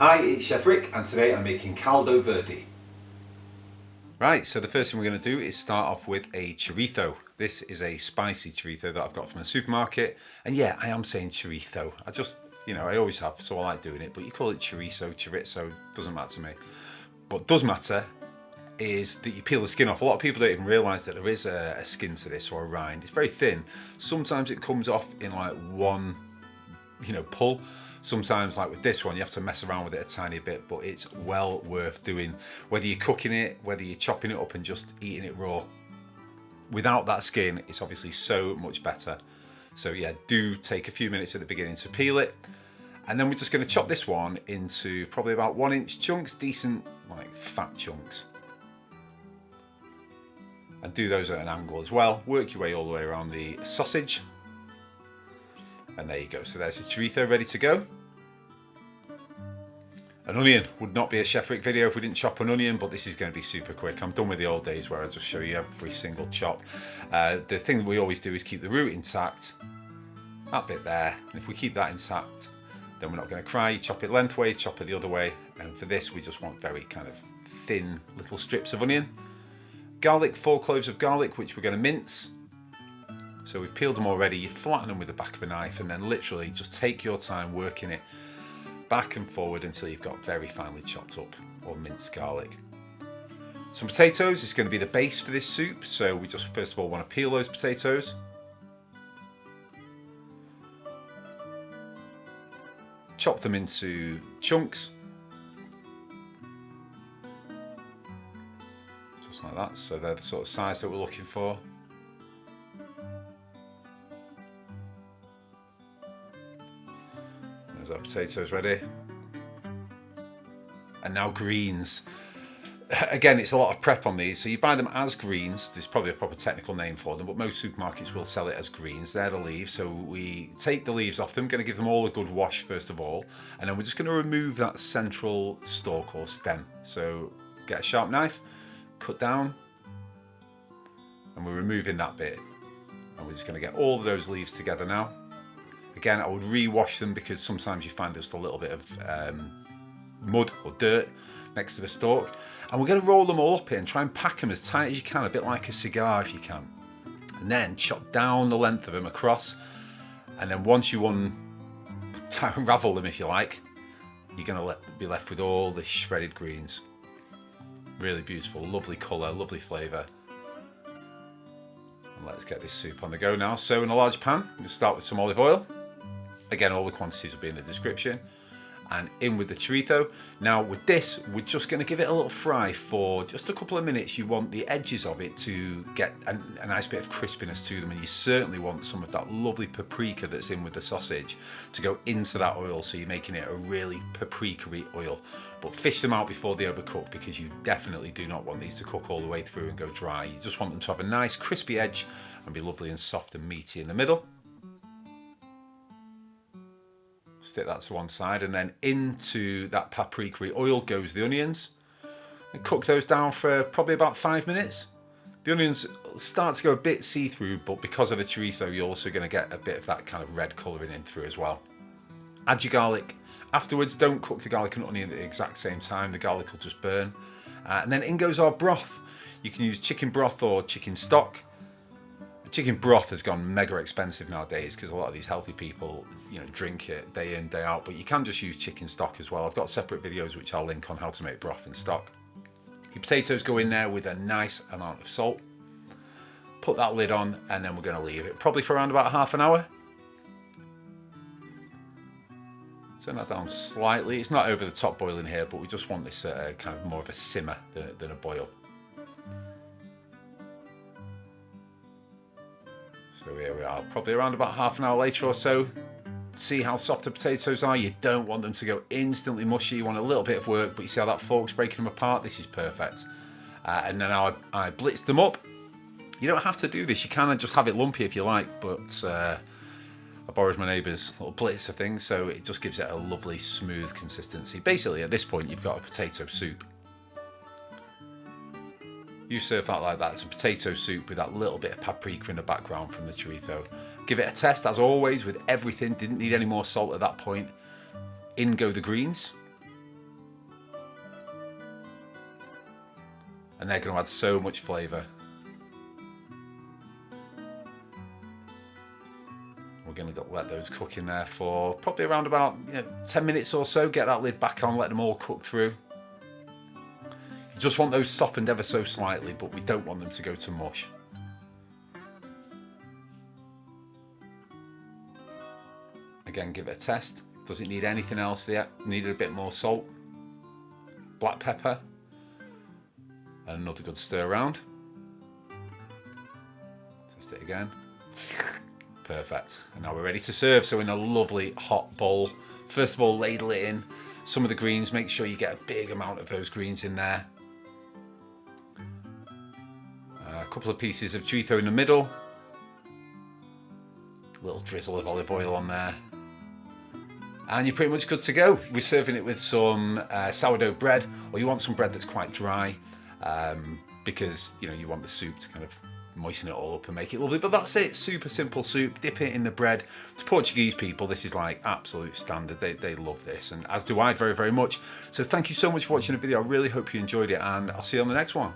Hi, it's Chef Rick, and today I'm making Caldo Verdi. Right, so the first thing we're going to do is start off with a chorizo. This is a spicy chorizo that I've got from the supermarket. And yeah, I am saying chorizo. I always have, so I like doing it. But you call it chorizo, doesn't matter to me. What does matter is that you peel the skin off. A lot of people don't even realise that there is a skin to this, or a rind. It's very thin. Sometimes it comes off in like one, pull. Sometimes, like with this one, you have to mess around with it a tiny bit, but it's well worth doing. Whether you're cooking it, whether you're chopping it up and just eating it raw. Without that skin, it's obviously so much better. So yeah, do take a few minutes at the beginning to peel it. And then we're just going to chop this one into probably about 1-inch chunks, decent, like fat chunks. And do those at an angle as well. Work your way all the way around the sausage. And there you go. So there's the chorizo ready to go. An onion would not be a Chef Rick video if we didn't chop an onion, but this is going to be super quick. I'm done with the old days where I just show you every single chop. The thing that we always do is keep the root intact. That bit there. And if we keep that intact, then we're not going to cry. You chop it lengthways, chop it the other way. And for this, we just want very kind of thin little strips of onion. Garlic, 4 cloves of garlic, which we're going to mince. So we've peeled them already, you flatten them with the back of a knife and then literally just take your time working it back and forward until you've got very finely chopped up or minced garlic. Some potatoes is going to be the base for this soup, so we just first of all want to peel those potatoes. Chop them into chunks. Just like that, so they're the sort of size that we're looking for. There's our potatoes ready. And now greens. Again, it's a lot of prep on these, so you buy them as greens. There's probably a proper technical name for them, but most supermarkets will sell it as greens. They're the leaves, so we take the leaves off them. Going to give them all a good wash first of all, and then we're just going to remove that central stalk or stem. So get a sharp knife, cut down, and we're removing that bit. And we're just going to get all of those leaves together now. Again, I would re-wash them because sometimes you find just a little bit of mud or dirt next to the stalk. And we're going to roll them all up and try and pack them as tight as you can, a bit like a cigar if you can. And then chop down the length of them across. And then once you unravel them, if you like, you're going to be left with all the shredded greens. Really beautiful, lovely colour, lovely flavour. And let's get this soup on the go now. So in a large pan, we'll start with some olive oil. Again, all the quantities will be in the description. And in with the chorizo. Now with this, we're just going to give it a little fry for just a couple of minutes. You want the edges of it to get a nice bit of crispiness to them, and you certainly want some of that lovely paprika that's in with the sausage to go into that oil, so you're making it a really paprika-y oil. But fish them out before they overcook, because you definitely do not want these to cook all the way through and go dry. You just want them to have a nice crispy edge and be lovely and soft and meaty in the middle. Stick that to one side, and then into that paprika oil goes the onions. And cook those down for probably about 5 minutes. The onions start to go a bit see-through, but because of the chorizo, you're also going to get a bit of that kind of red colouring in through as well. Add your garlic afterwards. Don't cook the garlic and onion at the exact same time. The garlic will just burn. And then in goes our broth. You can use chicken broth or chicken stock. Chicken broth has gone mega expensive nowadays because a lot of these healthy people, drink it day in, day out. But you can just use chicken stock as well. I've got separate videos which I'll link on how to make broth and stock. Your potatoes go in there with a nice amount of salt. Put that lid on, and then we're going to leave it probably for around about half an hour. Turn that down slightly. It's not over the top boiling here, but we just want this kind of more of a simmer than a boil. So here we are, probably around about half an hour later or so. See how soft the potatoes are. You don't want them to go instantly mushy. You want a little bit of work, but you see how that fork's breaking them apart? This is perfect. And then I blitzed them up. You don't have to do this. You can just have it lumpy if you like, but I borrowed my neighbour's little blitzer thing, so it just gives it a lovely smooth consistency. Basically, at this point, you've got a potato soup. You serve that like that. It's a potato soup with that little bit of paprika in the background from the chorizo. Give it a test, as always, with everything. Didn't need any more salt at that point. In go the greens. and they're going to add so much flavour. We're going to let those cook in there for probably around about 10 minutes or so. Get that lid back on, let them all cook through. You just want those softened ever so slightly, but we don't want them to go to mush. Again, give it a test. Does it need anything else there? Needed a bit more salt, black pepper, and another good stir around. Test it again. Perfect. And now we're ready to serve. So in a lovely hot bowl, first of all, ladle it in. Some of the greens, make sure you get a big amount of those greens in there. A couple of pieces of chorizo in the middle. A little drizzle of olive oil on there. And you're pretty much good to go. We're serving it with some sourdough bread, or you want some bread that's quite dry, because you want the soup to kind of moisten it all up and make it lovely. But that's it. Super simple soup. Dip it in the bread. To Portuguese people, this is like absolute standard. They love this, and as do I very, very much. So thank you so much for watching the video. I really hope you enjoyed it, and I'll see you on the next one.